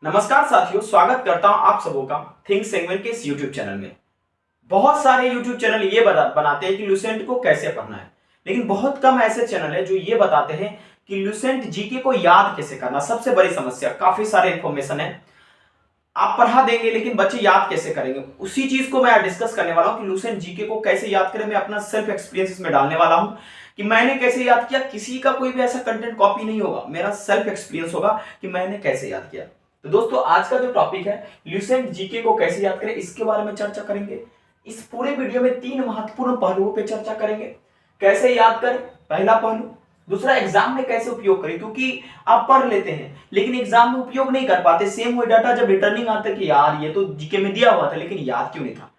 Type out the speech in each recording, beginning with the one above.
नमस्कार साथियों, स्वागत करता हूं आप सबों का थिंक सेगमेंट के इस YouTube चैनल में। बहुत सारे YouTube चैनल ये बनाते हैं कि लुसेंट को कैसे पढ़ना है, लेकिन बहुत कम ऐसे चैनल है जो ये बताते हैं कि लुसेंट जीके को याद कैसे करना। सबसे बड़ी समस्या, काफी सारे इंफॉर्मेशन है, आप पढ़ा देंगे लेकिन बच्चे याद कैसे करेंगे। उसी चीज को मैं डिस्कस करने वाला हूं कि लुसेंट जीके को कैसे याद करें। मैं अपना सेल्फ एक्सपीरियंस इसमें डालने वाला हूं कि मैंने कैसे याद किया। किसी का कोई भी ऐसा कंटेंट कॉपी नहीं होगा, मेरा सेल्फ एक्सपीरियंस होगा कि मैंने कैसे याद किया। तो दोस्तों, आज का जो टॉपिक है लुसेंट जीके को कैसे याद करें, इसके बारे में चर्चा करेंगे। इस पूरे वीडियो में 3 महत्वपूर्ण पहलुओं पर चर्चा करेंगे। कैसे याद करें, पहला पहलू। दूसरा, एग्जाम में कैसे उपयोग करें, क्योंकि आप पढ़ लेते हैं लेकिन एग्जाम में उपयोग नहीं कर पाते। सेम वही डाटा जब रिटर्निंग आता है कि यार ये तो जीके में दिया हुआ था लेकिन याद क्यों नहीं था।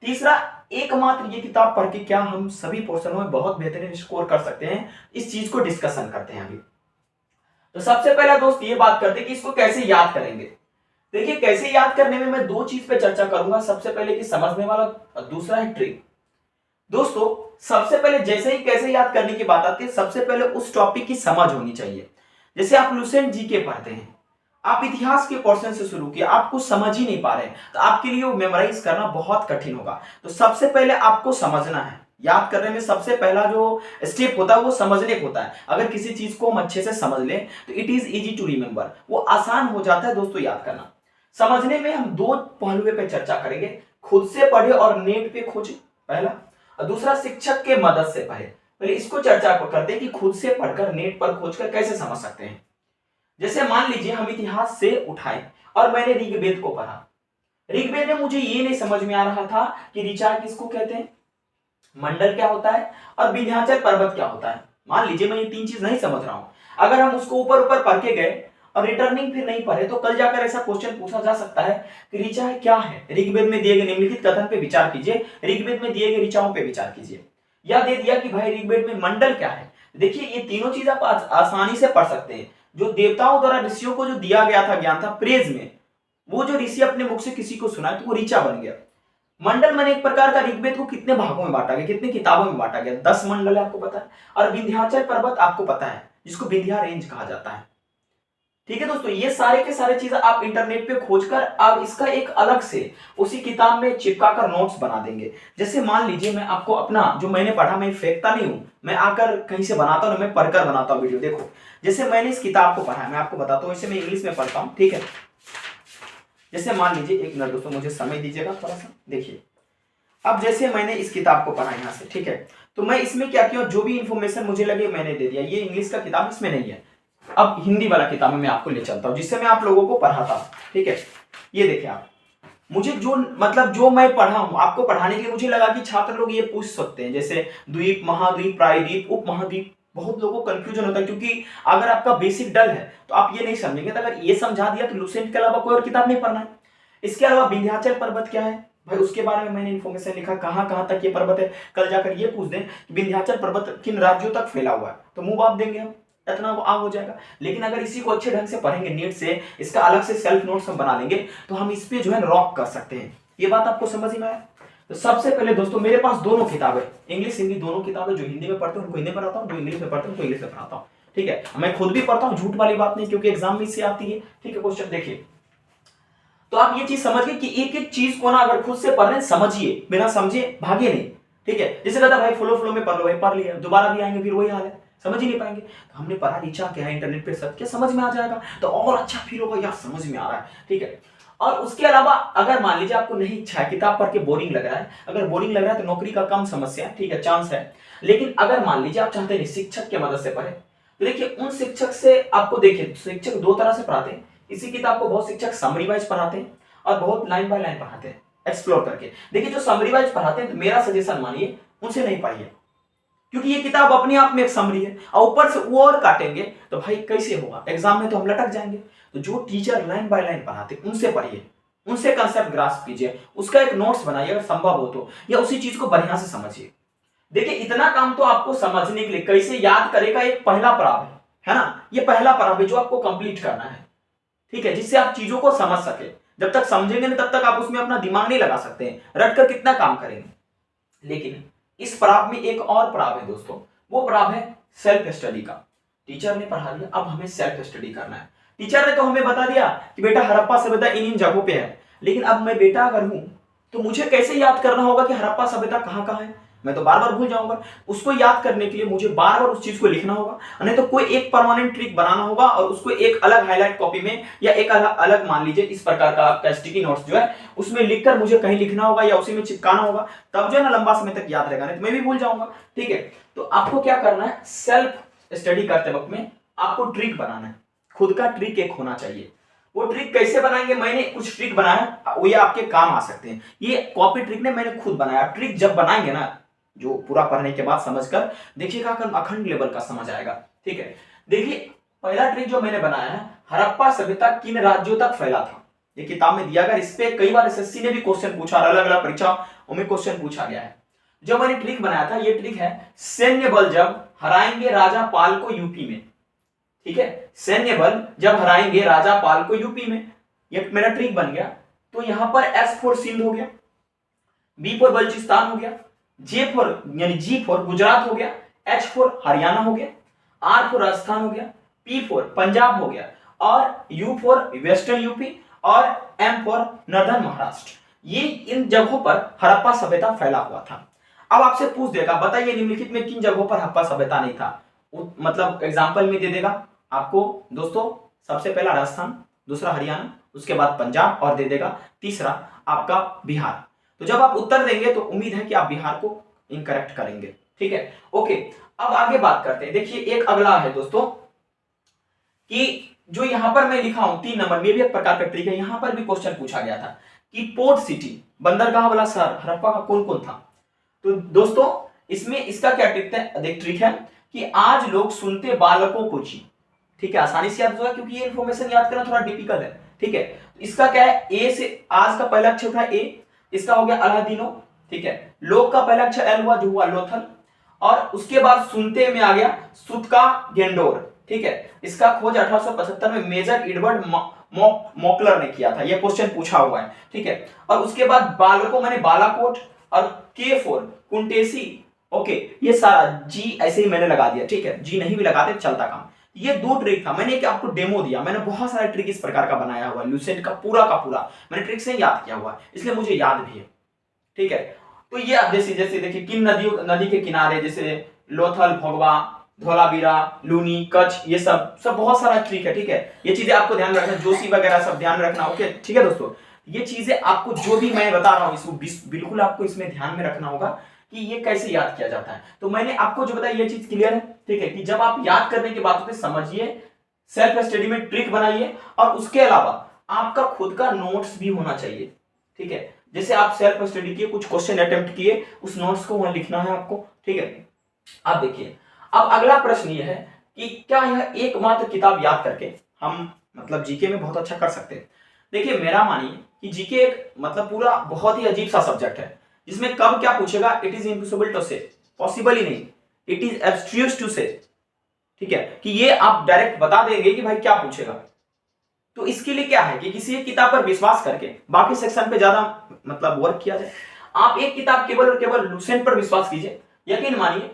तीसरा, एकमात्र ये किताब पढ़ के क्या हम सभी पोर्शनों में बहुत बेहतरीन स्कोर कर सकते हैं, इस चीज को डिस्कशन करते हैं अभी। तो सबसे पहला दोस्त ये बात करते हैं कि इसको कैसे याद करेंगे। देखिए, कैसे याद करने में मैं 2 चीज पे चर्चा करूंगा। सबसे पहले कि समझने वाला और दूसरा है ट्रिक। दोस्तों, सबसे पहले जैसे ही कैसे याद करने की बात आती है, सबसे पहले उस टॉपिक की समझ होनी चाहिए। जैसे आप लुसेंट जीके पढ़ते हैं, आप इतिहास के पोर्शन से शुरू किया, आप कुछ समझ ही नहीं पा रहे हैं, तो आपके लिए वो मेमोराइज करना बहुत कठिन होगा। तो सबसे पहले आपको समझना है। याद करने में सबसे पहला जो स्टेप होता है वो समझने को होता है। अगर किसी चीज को हम अच्छे से समझ लें तो it is easy to remember, वो आसान हो जाता है दोस्तों याद करना। समझने में हम 2 पहलुओं पे चर्चा करेंगे। खुद से पढ़े और नेट पे खोजे, पहला। और दूसरा, शिक्षक के मदद से पढ़े। पहले इसको चर्चा करते हैं कि खुद से पढ़कर नेट पर खोजकर कैसे समझ सकते हैं। जैसे मान लीजिए हम इतिहास से उठाए और मैंने ऋग्वेद को पढ़ा। ऋग्वेद में मुझे ये नहीं समझ में आ रहा था कि ऋचा किसको कहते हैं, मंडल क्या होता है और विंध्याचल पर्वत क्या होता है। मान लीजिए मैं ये 3 चीज नहीं समझ रहा हूं। अगर हम उसको ऊपर ऊपर पढ़ के गए और रिटर्निंग फिर नहीं पढ़े तो कल जाकर ऐसा क्वेश्चन पूछा जा सकता है कि ऋचा क्या है। ऋग्वेद में दिए गए निम्नलिखित कथन पे विचार कीजिए, ऋग्वेद में दिए गए ऋचाओं पे विचार कीजिए। या दे दिया कि भाई ऋग्वेद में मंडल क्या है। देखिए, ये तीनों चीज आप आसानी से पढ़ सकते हैं। जो देवताओं द्वारा ऋषियों को जो दिया गया था ज्ञान था प्रेज में, वो जो ऋषि अपने मुख से किसी को सुनाए तो वो ऋचा बन गया। मंडल माने एक प्रकार का ऋग्वेद को कितने भागों में बांटा गया, कितनी किताबों में बांटा गया, 10 मंडल है, आपको पता है। और विंध्याचल पर्वत आपको पता है, जिसको विंध्या रेंज कहा जाता है। ठीक है दोस्तों, ये सारे के सारे चीजें आप इंटरनेट पे खोजकर आप इसका एक अलग से उसी किताब में चिपकाकर नोट्स बना देंगे। जैसे मान लीजिए मैं आपको अपना जो मैंने पढ़ा, मैं फेंकता नहीं हूं, मैं आकर कहीं से बनाता हूं, मैं पढ़कर बनाता हूं वीडियो। देखो, जैसे मैंने इस किताब को पढ़ा है, मैं आपको बताता हूं। इसे मैं इंग्लिश में पढ़ता हूं, ठीक है। जैसे मान लीजिए, एक मिनट दोस्तों, मुझे समय दीजिएगा थोड़ा सा। देखिए, अब जैसे मैंने इस किताब को पढ़ा यहाँ से, ठीक है, तो मैं इसमें क्या किया, जो भी इंफॉर्मेशन मुझे लगे मैंने दे दिया। ये इंग्लिश का किताब इसमें नहीं है। अब हिंदी वाला किताब में मैं आपको ले चलता हूँ, जिससे मैं आप लोगों को पढ़ाता हूँ, ठीक है। ये देखिए आप, मुझे जो मतलब जो मैं पढ़ा हूँ आपको पढ़ाने के लिए, मुझे लगा कि छात्र लोग ये पूछ सकते हैं, जैसे द्वीप, महाद्वीप, प्रायद्वीप, उप महाद्वीप। बहुत लोगों को कंफ्यूजन होता है, क्योंकि अगर आपका बेसिक डल है तो आप ये नहीं समझेंगे। तो अगर ये समझा दिया तो लुसेंट के अलावा कोई और किताब नहीं पढ़ना है। इसके अलावा विंध्याचल पर्वत क्या है भाई, उसके बारे में मैंने इन्फॉर्मेशन लिखा, कहां कहां तक ये पर्वत है। कल जाकर ये पूछ दें कि विंध्याचल पर्वत किन राज्यों तक फैला हुआ है, तो मुंह बाप देंगे हम, इतना वो आम हो जाएगा। लेकिन अगर इसी को अच्छे ढंग से पढ़ेंगे नीट से, इसका अलग से सेल्फ नोट्स हम बना लेंगे, तो हम इस पे जो है रॉक कर सकते हैं। ये बात आपको समझ में आया। तो सबसे पहले दोस्तों, मेरे पास दोनों किताबें, इंग्लिश हिंदी दोनों किताबें, जो हिंदी में पढ़ते हैं उनको हिंदी पढ़ाता हूँ, जो इंग्लिश में पढ़ते हैं उनको इंग्लिश में पढ़ाता हूँ, ठीक है। मैं खुद भी पढ़ता हूँ, झूठ वाली बात नहीं, क्योंकि एग्जाम में इससे आती है, ठीक है। क्वेश्चन देखिए, तो आप ये चीज समझिए कि एक एक चीज को ना अगर खुद से पढ़ रहे हैं समझिए, बिना समझे भागे नहीं, ठीक है। जैसे कहता भाई फ्लो फ्लो में पढ़ लो, भाई पढ़ लिया, दोबारा भी आएंगे फिर वही हाल है, समझ ही नहीं पाएंगे। तो हमने पढ़ा रीचा क्या है, इंटरनेट पे सर्च किया, समझ में आ जाएगा, तो और अच्छा फील होगा, यार समझ में आ रहा है, ठीक है। और उसके अलावा अगर मान लीजिए आपको नहीं इच्छा है, किताब पढ़ के बोरिंग लग रहा है, अगर बोरिंग लग रहा है तो नौकरी का कम समस्या है, ठीक है, चांस है। लेकिन अगर मान लीजिए आप चाहते हैं शिक्षक की मदद से पढ़े, तो देखिए उन शिक्षक से आपको, देखिए शिक्षक 2 तरह से पढ़ाते हैं। इसी किताब को बहुत शिक्षक समरी वाइज पढ़ाते हैं और बहुत लाइन बाय लाइन पढ़ाते हैं, एक्सप्लोर करके। देखिए, जो समरी वाइज पढ़ाते हैं तो मेरा सजेशन मानिए उनसे नहीं पढ़िए, क्योंकि ये किताब अपने आप में एक समरी है और ऊपर से वो और काटेंगे तो भाई कैसे होगा, एग्जाम में तो हम लटक जाएंगे। तो जो टीचर लाइन बाय लाइन पढ़ाते उनसे पढ़िए, उनसे कंसेप्ट ग्रास्प कीजिए, उसका एक नोट्स बनाइए अगर संभव हो तो, या उसी चीज को बढ़िया से समझिए। देखिए, इतना काम तो आपको समझने के लिए कैसे याद करेगा एक पहला पड़ाव है ना, ये पहला पड़ाव है जो आपको कंप्लीट करना है, ठीक है, जिससे आप चीजों को समझ सके। जब तक समझेंगे नहीं तब तक आप उसमें अपना दिमाग नहीं लगा सकते हैं, रट कर कितना काम करेंगे। लेकिन इस पड़ाव में एक और पड़ाव है दोस्तों, वो पड़ाव है सेल्फ स्टडी का। टीचर ने पढ़ा दिया, अब हमें सेल्फ स्टडी करना है। टीचर ने तो हमें बता दिया कि बेटा हड़प्पा सभ्यता इन इन जगहों पे है, लेकिन अब मैं बेटा अगर हूं तो मुझे कैसे याद करना होगा कि हड़प्पा सभ्यता कहां कहां है? मैं तो बार बार भूल जाऊंगा। उसको याद करने के लिए मुझे बार बार उस चीज को लिखना होगा, नहीं तो कोई एक परमानेंट ट्रिक बनाना होगा और उसको एक अलग हाईलाइट कॉपी में या एक अलग अलग मान लीजिए इस प्रकार का आपका स्टिकी नोट्स जो है उसमें लिखकर मुझे कहीं लिखना होगा या उसी में चिपकाना होगा, तब जो है ना लंबा समय तक याद रहेगा, नहीं तो मैं भी भूल जाऊंगा। ठीक है, तो आपको क्या करना है, सेल्फ स्टडी करते वक्त में आपको ट्रिक बनाना है, खुद का ट्रिक एक होना चाहिए। वो ट्रिक कैसे बनाएंगे, मैंने कुछ ट्रिक बनाया वो ये आपके काम आ सकते हैं। ये कॉपी ट्रिक ने मैंने खुद बनाया। ट्रिक जब बनाएंगे ना, जो पूरा पढ़ने के बाद समझकर देखिएगा अखंड लेवल का समझ आएगा। ठीक है, देखिए पहला ट्रिक जो मैंने बनाया है, हड़प्पा सभ्यता किन राज्यों तक फैला था, ये किताब में दिया गया। इस पे कई बार एसएससी ने भी क्वेश्चन पूछा, अलग अलग परीक्षाओं में क्वेश्चन पूछा गया है। जो मैंने ट्रिक बनाया था, ये ट्रिक है सैन्य बल जब हराएंगे राजा पाल को यूपी में। ठीक है, सैन्य बल जब हराएंगे राजा पाल को यूपी में, ये मेरा ट्रिक बन गया। तो यहां पर एस फॉर सिंध हो गया, बी फॉर बलूचिस्तान हो गया, जे फॉर यानी जी फॉर गुजरात हो गया, एच फॉर हरियाणा हो गया, आर फॉर राजस्थान हो गया, पी फॉर पंजाब हो गया और यू फॉर वेस्टर्न यूपी और एम फॉर नॉर्दर्न महाराष्ट्र। ये इन जगहों पर हड़प्पा सभ्यता फैला हुआ था। अब आपसे पूछ देगा बताइए निम्नलिखित में किन जगहों पर हड़प्पा सभ्यता नहीं था, मतलब एग्जांपल में दे देगा आपको दोस्तों। सबसे पहला राजस्थान, दूसरा हरियाणा, उसके बाद पंजाब और दे देगा तीसरा आपका बिहार। तो जब आप उत्तर देंगे तो उम्मीद है कि आप बिहार को इनकरेक्ट करेंगे। ठीक है, ओके, अब आगे बात करते हैं। देखिए एक अगला है दोस्तों कि जो यहां पर मैं लिखा हूं 3 नंबर में भी एक प्रकार का ट्रिक है। यहां पर भी क्वेश्चन पूछा गया था कि पोर्ट सिटी बंदरगाह वाला शहर हड़प्पा का कौन कौन था। तो दोस्तों इसमें इसका क्या ट्रिक है कि आज लोग सुनते बालकों को जी। ठीक है, आसानी से याद होगा क्योंकि ये इंफॉर्मेशन याद करना थोड़ा डिफिकल्ट है। ठीक है, इसका क्या है, ए से आज का पहला अक्षर था ए, इसका हो गया अलादीनो। ठीक है, लोग का पहला अक्षर एल हुआ जो हुआ लोथल, और उसके बाद सुनते में आ गया सुत का गेंडोर। ठीक है, इसका खोज 1875 में मेजर एडवर्ड मॉकलर ने किया था, यह क्वेश्चन पूछा हुआ है। ठीक है, और उसके बाद बालकों मैंने बालाकोट और के फोर कुंटेसी। ओके, ये सारा जी ऐसे ही मैंने लगा दिया। ठीक है, जी नहीं भी लगाते चलता काम। ये 2 ट्रिक था, मैंने एक आपको डेमो दिया। मैंने बहुत सारे ट्रिक इस प्रकार का बनाया हुआ है, लुसेंट का पूरा मैंने ट्रिक से याद किया हुआ है, इसलिए मुझे याद भी है। ठीक है, तो ये आप जैसे देखिए किन नदी के किनारे, जैसे लोथल, भोगवा, धोलावीरा, लूनी, कच्छ, ये सब बहुत सारा ट्रिक है। ठीक है, ये चीजें आपको ध्यान रखना, जोशी वगैरह सब ध्यान रखना। ओके, ठीक है दोस्तों, ये चीजें आपको जो भी मैं बता रहा हूं इसको बिल्कुल आपको इसमें ध्यान में रखना होगा कि ये कैसे याद किया जाता है। तो मैंने आपको जो बताया ये चीज क्लियर है। ठीक है, कि जब आप याद करने की बातों पे समझिए, सेल्फ स्टडी में ट्रिक बनाइए, और उसके अलावा आपका खुद का नोट्स भी होना चाहिए। ठीक है, जैसे आप सेल्फ स्टडी किए, कुछ क्वेश्चन अटेम्प्ट किए, उस नोट्स को वहां लिखना है आपको। ठीक है, आप देखिए अब अगला प्रश्न ये है कि क्या यह एकमात्र किताब याद करके हम मतलब जीके में बहुत अच्छा कर सकते हैं। देखिए मेरा मानिए कि जीके एक मतलब पूरा बहुत ही अजीब सा सब्जेक्ट है, जिसमें कब क्या पूछेगा इट इज इम्पॉसिबल टू से, पॉसिबल ही नहीं, इट इज एब्स्ट्रूस टू से। ठीक है, कि ये आप डायरेक्ट बता देंगे कि भाई क्या पूछेगा। तो इसके लिए क्या है कि किसी एक किताब पर विश्वास करके बाकी सेक्शन पे ज्यादा मतलब वर्क किया जाए। आप एक किताब केवल और केवल लुसेंट पर विश्वास कीजिए, यकीन मानिए।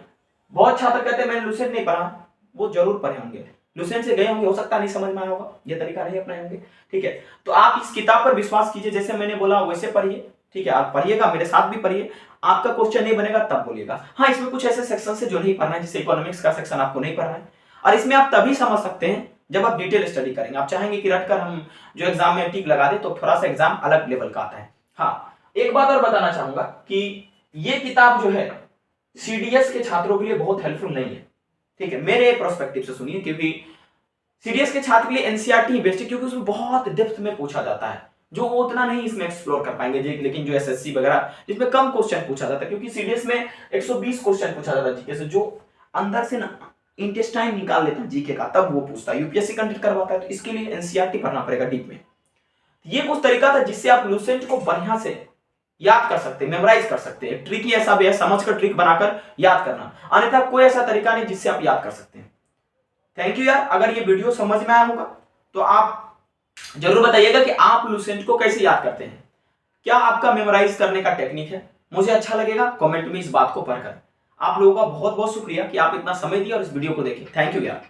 बहुत छात्र कहते हैं मैंने लुसेंट नहीं पढ़ा, वो जरूर पढ़े होंगे, लुसेंट से गए होंगे, हो सकता नहीं समझ में आया होगा, ये तरीका नहीं अपनाए होंगे। ठीक है, तो आप इस किताब पर विश्वास कीजिए, जैसे मैंने बोला वैसे पढ़िए। ठीक है, आप पढ़िएगा, मेरे साथ भी पढ़िए। आपका क्वेश्चन नहीं बनेगा तब बोलिएगा। हाँ, इसमें कुछ ऐसे सेक्शन से जो नहीं पढ़ना है, जैसे इकोनॉमिक्स का सेक्शन आपको नहीं पढ़ना है, और इसमें आप तभी समझ सकते हैं जब आप डिटेल स्टडी करेंगे। आप चाहेंगे कि रटकर हम जो एग्जाम में टिक लगा दे, तो थोड़ा सा एग्जाम अलग लेवल का आता है। हाँ, एक बात और बताना चाहूंगा कि ये किताब जो है सीडीएस के छात्रों के लिए बहुत हेल्पफुल नहीं है। ठीक है, मेरे पर्सपेक्टिव से सुनिए, क्योंकि सीडीएस के छात्र के लिए एनसीईआरटी बेस्ट है, क्योंकि उसमें बहुत डेप्थ में पूछा जाता है, जो वो उतना नहीं इसमें एक्सप्लोर कर पाएंगे। लेकिन जो एसएससी वगैरह जिसमें कम क्वेश्चन पूछा जाता है, क्योंकि सीडीएस में 120 क्वेश्चन पूछा जाता है जीके से, जो अंदर से ना इंटेस्टाइन निकाल लेता है जीके का, तब वो पूछता है, यूपीएससी कंडक्ट करवाता है। तो इसके लिए एनसीईआरटी पढ़ना पड़ेगा डीप में। ये कुछ तरीका था जिससे आप लुसेंट को बढ़िया से याद कर सकते हैं, मेमोराइज कर सकते हैं। ट्रिक ही ऐसा भी है, समझ कर ट्रिक बनाकर याद करना, अन्यथा कोई ऐसा तरीका नहीं जिससे आप याद कर सकते हैं। थैंक यू यार, अगर ये वीडियो समझ में आया होगा तो आप जरूर बताइएगा कि आप लुसेंट को कैसे याद करते हैं, क्या आपका मेमोराइज करने का टेक्निक है। मुझे अच्छा लगेगा कमेंट में इस बात को पढ़कर। आप लोगों का बहुत बहुत शुक्रिया कि आप इतना समय दिया और इस वीडियो को देखें। थैंक यू यार।